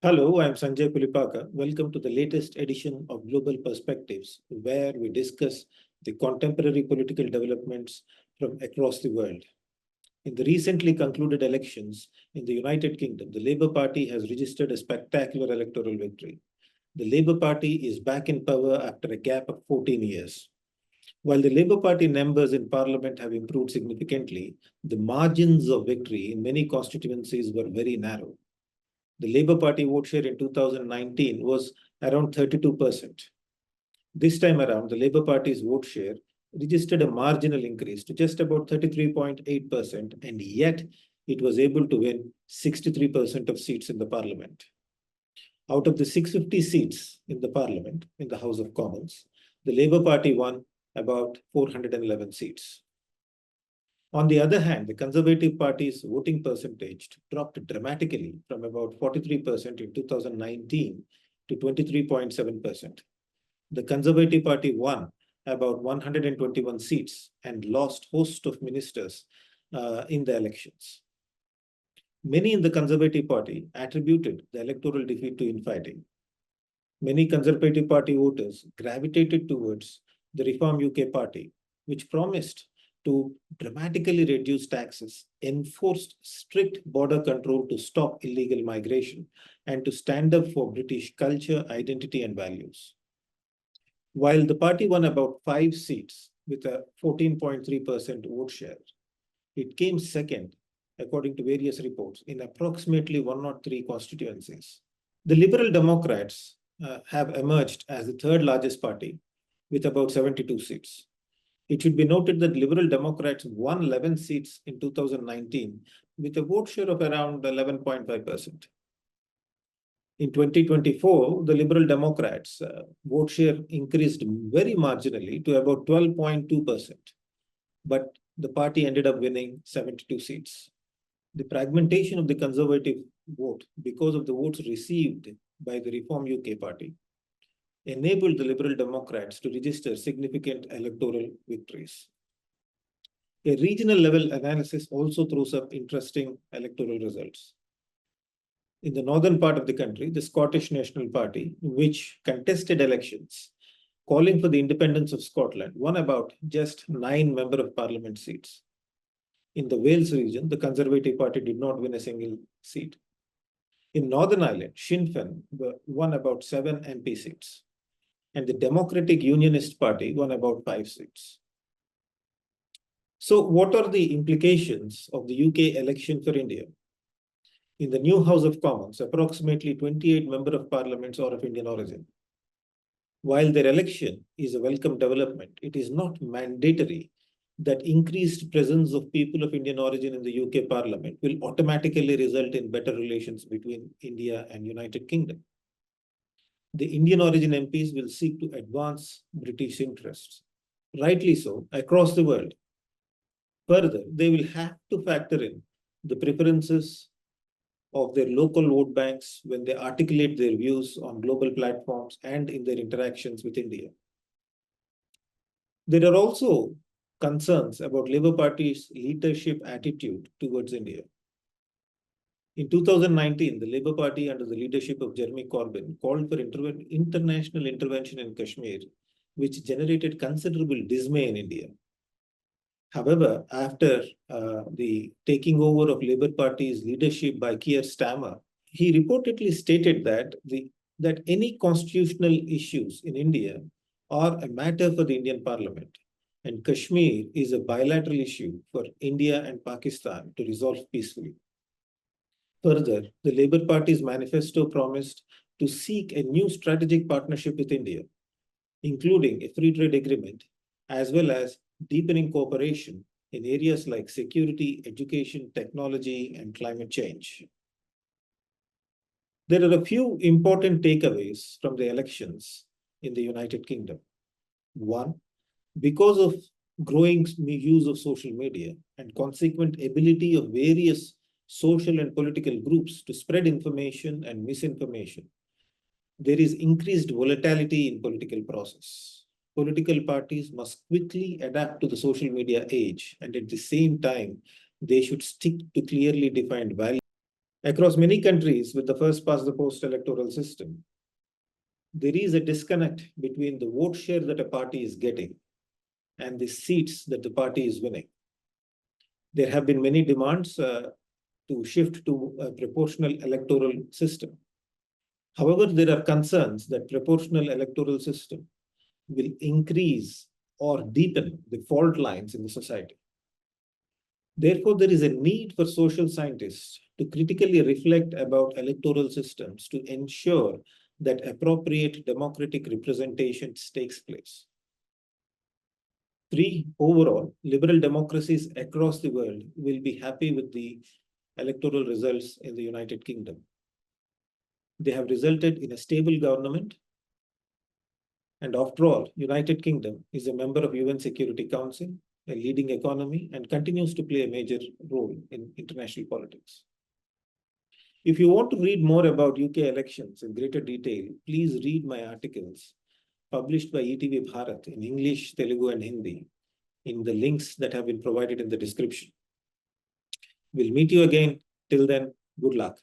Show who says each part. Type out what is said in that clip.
Speaker 1: Hello, I'm Sanjay Pulipaka. Welcome to the latest edition of Global Perspectives, where we discuss the contemporary political developments from across the world. In the recently concluded elections in the United Kingdom, the Labour Party has registered a spectacular electoral victory. The Labour Party is back in power after a gap of 14 years. While the Labour Party numbers in Parliament have improved significantly, the margins of victory in many constituencies were very narrow. The Labour Party vote share in 2019 was around 32%. This time around, the Labour Party's vote share registered a marginal increase to just about 33.8%, and yet it was able to win 63% of seats in the Parliament. Out of the 650 seats in the Parliament, in the House of Commons, the Labour Party won about 411 seats. On the other hand, the Conservative Party's voting percentage dropped dramatically from about 43% in 2019 to 23.7%. The Conservative Party won about 121 seats and lost host of ministers in the elections. Many in the Conservative Party attributed the electoral defeat to infighting. Many Conservative Party voters gravitated towards the Reform UK Party, which promised to dramatically reduce taxes, enforced strict border control to stop illegal migration, and to stand up for British culture, identity, and values. While the party won about 5 seats with a 14.3% vote share, it came second, according to various reports, in approximately 103 constituencies. The Liberal Democrats have emerged as the third largest party with about 72 seats. It should be noted that Liberal Democrats won 11 seats in 2019 with a vote share of around 11.5%. In 2024, the Liberal Democrats' vote share increased very marginally to about 12.2%, but the party ended up winning 72 seats. The fragmentation of the Conservative vote, because of the votes received by the Reform UK Party, enabled the Liberal Democrats to register significant electoral victories. A regional level analysis also throws up interesting electoral results. In the northern part of the country, the Scottish National Party, which contested elections calling for the independence of Scotland, won about just 9 Member of Parliament seats. In the Wales region, the Conservative Party did not win a single seat. In Northern Ireland, Sinn Féin won about 7 MP seats, and the Democratic Unionist Party won about 5 seats. So what are the implications of the UK election for India? In the new House of Commons, approximately 28 Members of Parliament are of Indian origin. While their election is a welcome development, it is not mandatory that increased presence of people of Indian origin in the UK Parliament will automatically result in better relations between India and United Kingdom. The Indian origin MPs will seek to advance British interests, rightly so, across the world. Further, they will have to factor in the preferences of their local vote banks when they articulate their views on global platforms and in their interactions with India. There are also concerns about Labour Party's leadership attitude towards India. In 2019, the Labour Party, under the leadership of Jeremy Corbyn, called for international intervention in Kashmir, which generated considerable dismay in India. However, after the taking over of Labour Party's leadership by Keir Starmer, he reportedly stated that any constitutional issues in India are a matter for the Indian Parliament, and Kashmir is a bilateral issue for India and Pakistan to resolve peacefully. Further, the Labour Party's manifesto promised to seek a new strategic partnership with India, including a free trade agreement, as well as deepening cooperation in areas like security, education, technology, and climate change. There are a few important takeaways from the elections in the United Kingdom. One, because of growing use of social media and consequent ability of various social and political groups to spread information and misinformation, there is increased volatility in political process. Political parties must quickly adapt to the social media age, and at the same time, they should stick to clearly defined values. Across many countries with the first past the post electoral system, there is a disconnect between the vote share that a party is getting and the seats that the party is winning. There have been many demands to shift to a proportional electoral system. However, there are concerns that proportional electoral system will increase or deepen the fault lines in the society. Therefore, there is a need for social scientists to critically reflect about electoral systems to ensure that appropriate democratic representation takes place. 3, overall, liberal democracies across the world will be happy with the electoral results in the United Kingdom. They have resulted in a stable government. And after all, United Kingdom is a member of UN Security Council, a leading economy, and continues to play a major role in international politics. If you want to read more about UK elections in greater detail, please read my articles published by ETV Bharat in English, Telugu, and Hindi in the links that have been provided in the description. We'll meet you again. Till then, good luck.